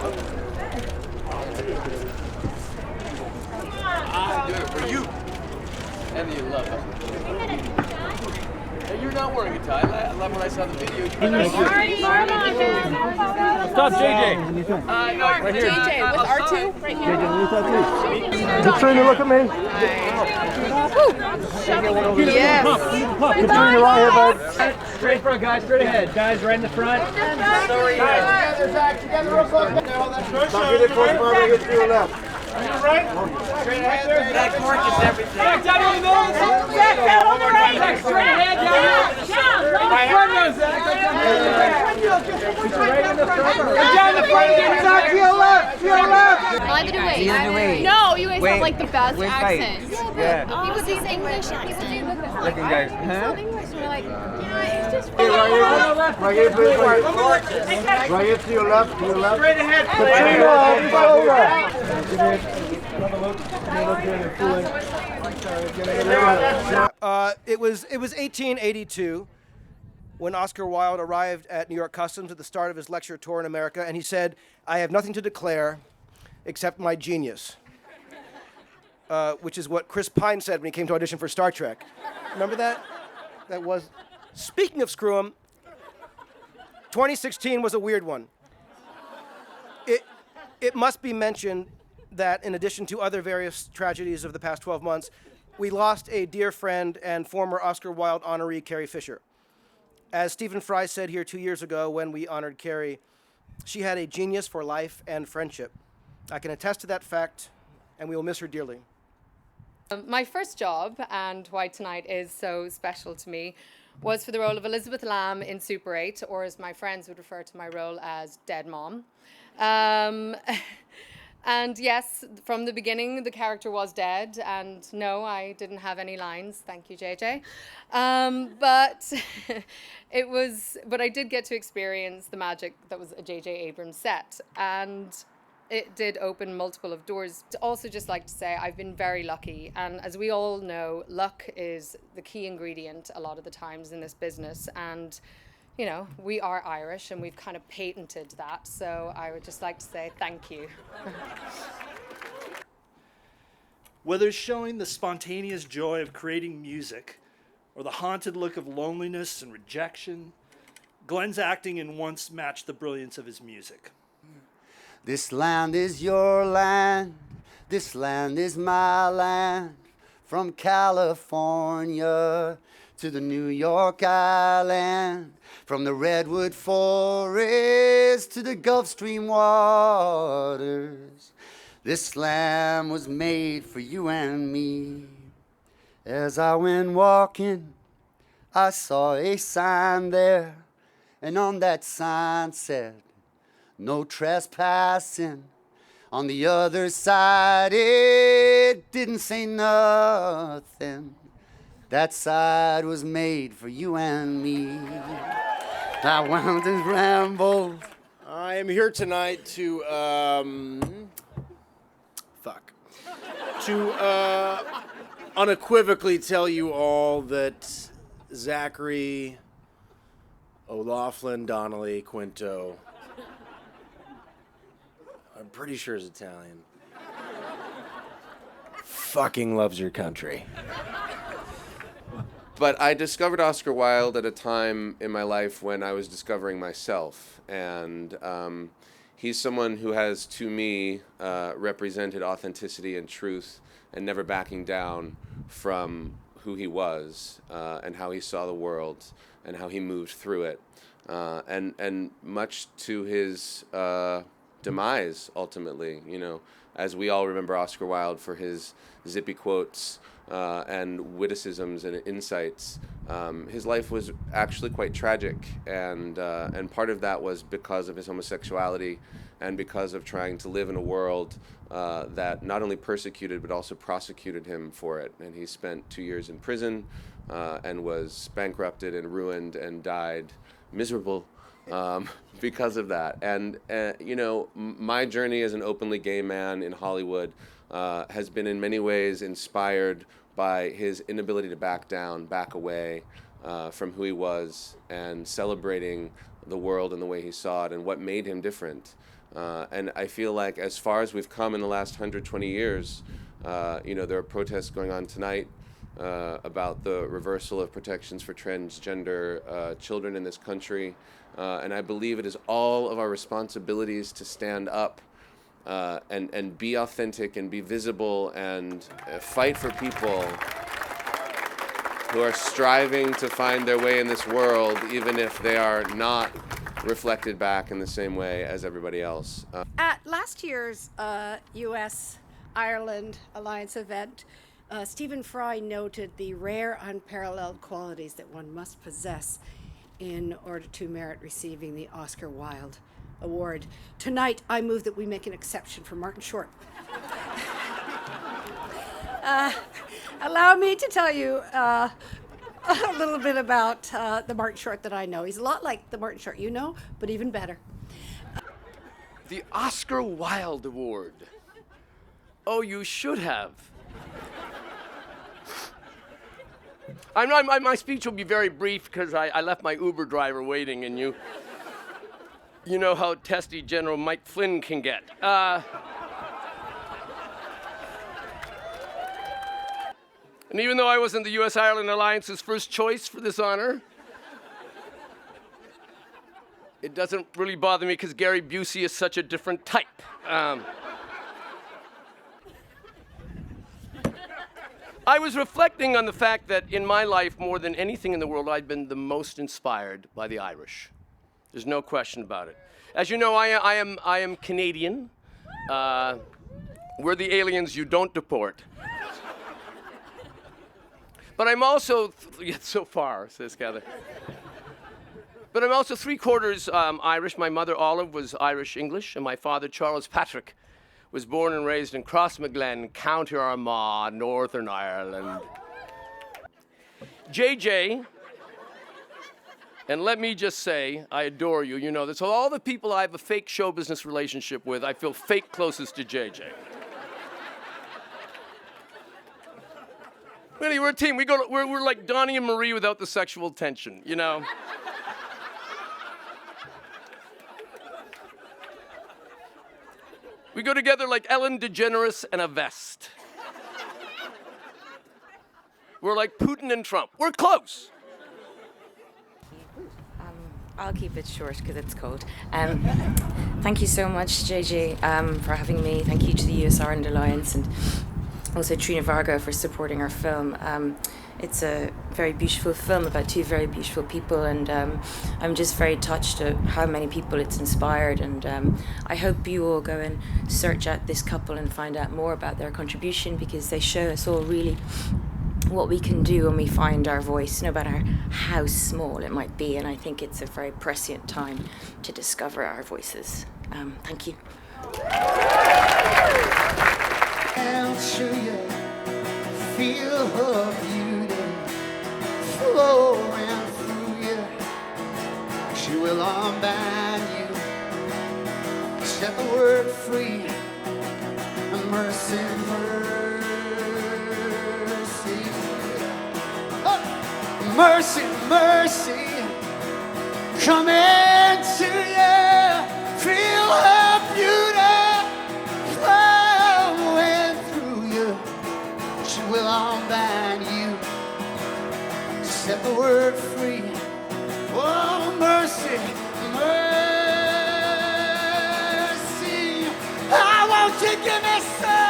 I do it for you. And you love it. Hey, you're not wearing a tie. I love when I saw the video. Stop, JJ. No, right here. JJ, with R2, right here. Katrina, look at me. Yes. Katrina, right here, bud. Straight front, guys. Straight ahead. Guys, right in the front. Together, real close. Stop getting close, Barbara. Get to your left. Straight ahead. That cork is everything. Back down on the nose. Back down on the right. Straight ahead, down. Right front nose, Zach. Right in the front. Down the front again, Zach. To your left. To your left. Either way. No, you guys have like the best accents. Yeah. People do English. Looking guys. Huh? English. We're like, yeah, it's just Right here, please. Right here to your left. To your left. Straight ahead. It was 1882 when Oscar Wilde arrived at New York Customs at the start of his lecture tour in America, and he said, "I have nothing to declare except my genius," which is what Chris Pine said when he came to audition for Star Trek. Remember that? That was. Speaking of screw 'em, 2016 was a weird one. It must be mentioned that in addition to other various tragedies of the past 12 months, we lost a dear friend and former Oscar Wilde honoree, Carrie Fisher. As Stephen Fry said here 2 years ago when we honored Carrie, she had a genius for life and friendship. I can attest to that fact, and we will miss her dearly. My first job, and why tonight is so special to me, was for the role of Elizabeth Lamb in Super 8, or as my friends would refer to my role as Dead Mom. And yes, from the beginning, the character was dead, and no, I didn't have any lines. Thank you, JJ. But but I did get to experience the magic that was a JJ Abrams set, and it did open multiple of doors. To also just like to say I've been very lucky, and as we all know, luck is the key ingredient a lot of the times in this business, and you know, we are Irish and we've kind of patented that, so I would just like to say thank you. Whether showing the spontaneous joy of creating music or the haunted look of loneliness and rejection, Glenn's acting in Once matched the brilliance of his music. This land is your land, this land is my land, from California to the New York Island, from the redwood forest to the Gulf Stream waters. This land was made for you and me. As I went walking, I saw a sign there, and on that sign said, "No trespassing." On the other side, it didn't say nothing. That side was made for you and me. I wound and rambled. I am here tonight to, unequivocally tell you all that Zachary O'Laughlin Donnelly Quinto, I'm pretty sure is Italian, fucking loves your country. But I discovered Oscar Wilde at a time in my life when I was discovering myself, and he's someone who has, to me, represented authenticity and truth and never backing down from who he was and how he saw the world and how he moved through it. And much to his demise, ultimately, you know, as we all remember Oscar Wilde for his zippy quotes and witticisms and insights, his life was actually quite tragic, and part of that was because of his homosexuality and because of trying to live in a world that not only persecuted but also prosecuted him for it. And he spent 2 years in prison and was bankrupted and ruined and died miserable because of that. And you know, my journey as an openly gay man in Hollywood has been in many ways inspired by his inability to back down, back away from who he was, and celebrating the world and the way he saw it and what made him different. And I feel like as far as we've come in the last 120 years, there are protests going on tonight about the reversal of protections for transgender children in this country. And I believe it is all of our responsibilities to stand up and be authentic and be visible and fight for people who are striving to find their way in this world, even if they are not reflected back in the same way as everybody else. At last year's U.S.-Ireland Alliance event, Stephen Fry noted the rare, unparalleled qualities that one must possess in order to merit receiving the Oscar Wilde Award. Tonight, I move that we make an exception for Martin Short. Allow me to tell you a little bit about the Martin Short that I know. He's a lot like the Martin Short you know, but even better. The Oscar Wilde Award. Oh, you should have. My speech will be very brief because I left my Uber driver waiting, and you know how testy General Mike Flynn can get. And even though I wasn't the U.S.-Ireland Alliance's first choice for this honor, it doesn't really bother me because Gary Busey is such a different type. I was reflecting on the fact that in my life, more than anything in the world, I've been the most inspired by the Irish. There's no question about it. As you know, I am Canadian. We're the aliens you don't deport. But I'm also, so far, says Cather. But I'm also 3/4 Irish. My mother, Olive, was Irish-English, and my father, Charles Patrick, was born and raised in Crossmaglen, County Armagh, Northern Ireland. JJ, and let me just say, I adore you. You know this. So all the people I have a fake show business relationship with, I feel fake closest to JJ. Really, we're a team. We're like Donnie and Marie without the sexual tension, you know? We go together like Ellen DeGeneres and a vest. We're like Putin and Trump. We're close. I'll keep it short because it's cold. Thank you so much, JJ, for having me. Thank you to the US-Ireland Alliance and also Trina Varga for supporting our film. It's a very beautiful film about two very beautiful people, and I'm just very touched at how many people it's inspired, and I hope you all go and search out this couple and find out more about their contribution, because they show us all really what we can do when we find our voice, no matter how small it might be, and I think it's a very prescient time to discover our voices. Thank you. I'll show you, feel her beauty flowing through you. She will unbind you, set the word free. Mercy, mercy, oh, mercy, mercy, come into you, feel her beauty flowing through you. She will unbind you, set the word free. Oh, mercy, mercy, I want you to give me some.